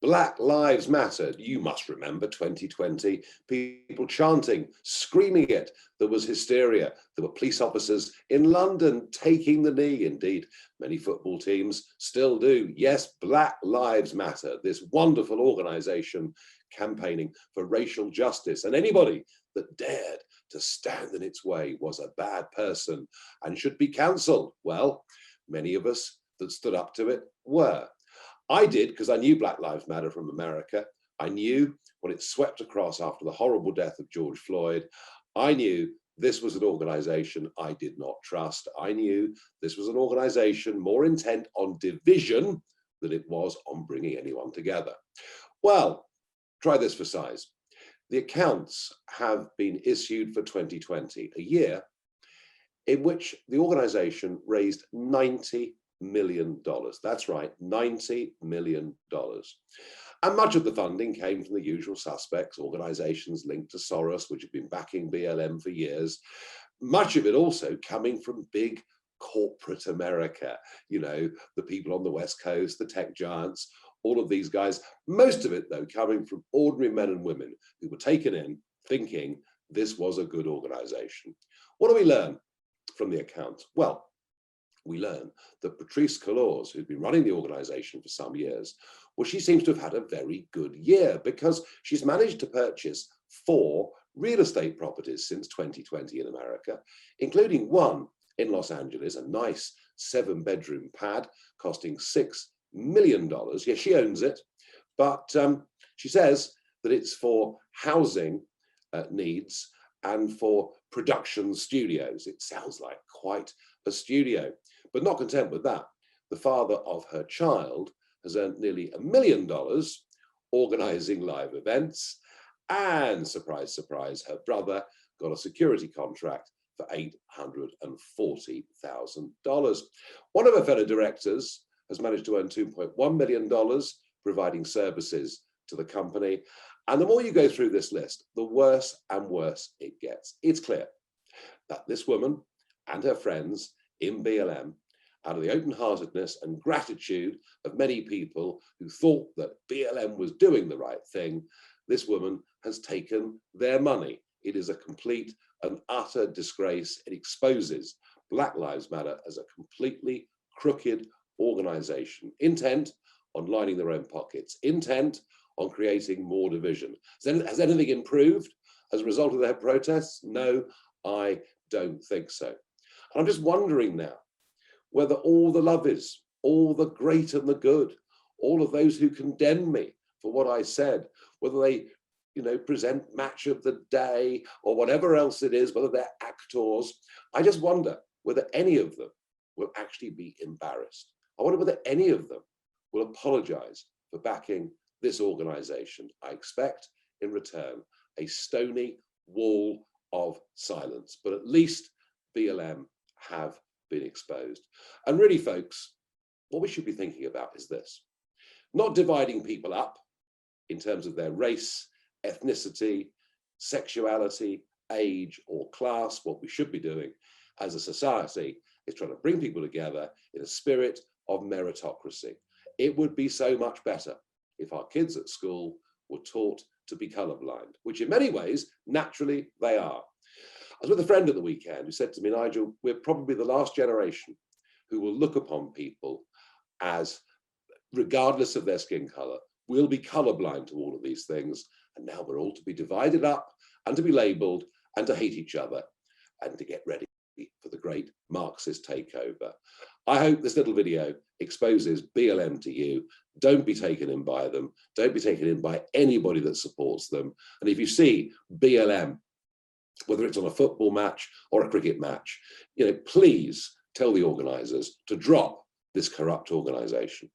Black Lives Matter. You must remember 2020, people chanting, screaming it. There was hysteria. There were police officers in London taking the knee. Indeed, many football teams still do. Yes, Black Lives Matter, this wonderful organization campaigning for racial justice. And anybody that dared to stand in its way was a bad person and should be cancelled. Well, many of us that stood up to it were. I did, because I knew Black Lives Matter from America. I knew what it swept across after the horrible death of George Floyd. I knew this was an organization I did not trust. I knew this was an organization more intent on division than it was on bringing anyone together. Well, try this for size. The accounts have been issued for 2020, a year in which the organization raised $90 million. That's right, $90 million. And much of the funding came from the usual suspects, organizations linked to Soros, which have been backing BLM for years. Much of it also coming from big corporate America, you know, the people on the West Coast, the tech giants, all of these guys. Most of it, though, coming from ordinary men and women who were taken in thinking this was a good organization. What do we learn from the account? Well, we learn that Patrice Cullors, who's been running the organization for some years, well, she seems to have had a very good year because she's managed to purchase 4 real estate properties since 2020 in America, including one in Los Angeles, a nice 7-bedroom pad costing $6 million. Yes, she owns it, but she says that it's for housing needs and for production studios. It sounds like quite a studio. But not content with that, the father of her child has earned nearly $1 million organizing live events. And surprise, surprise, her brother got a security contract for $840,000. One of her fellow directors has managed to earn $2.1 million providing services to the company. And the more you go through this list, the worse and worse it gets. It's clear that this woman and her friends in BLM, out of the open-heartedness and gratitude of many people who thought that BLM was doing the right thing, this woman has taken their money. It is a complete and utter disgrace. It exposes Black Lives Matter as a completely crooked organization, intent on lining their own pockets, intent on creating more division. Has anything improved as a result of their protests? No, I don't think so. And I'm just wondering now whether all the lovies, all the great and the good, all of those who condemn me for what I said, whether they, you know, present match of the day or whatever else it is, whether they're actors, I just wonder whether any of them will actually be embarrassed. I wonder whether any of them will apologize for backing this organization. I expect in return a stony wall of silence, but at least BLM have been exposed. And really, folks, what we should be thinking about is this: not dividing people up in terms of their race, ethnicity, sexuality, age, or class. What we should be doing as a society is trying to bring people together in a spirit of meritocracy. It would be so much better if our kids at school were taught to be colorblind, which in many ways, naturally, they are. I was with a friend at the weekend who said to me, Nigel, we're probably the last generation who will look upon people as, regardless of their skin color, we'll be colorblind to all of these things. And now we're all to be divided up and to be labeled and to hate each other and to get ready for the great Marxist takeover. I hope this little video exposes BLM to you. Don't be taken in by them. Don't be taken in by anybody that supports them. And if you see BLM, whether it's on a football match or a cricket match, you know, please tell the organizers to drop this corrupt organization.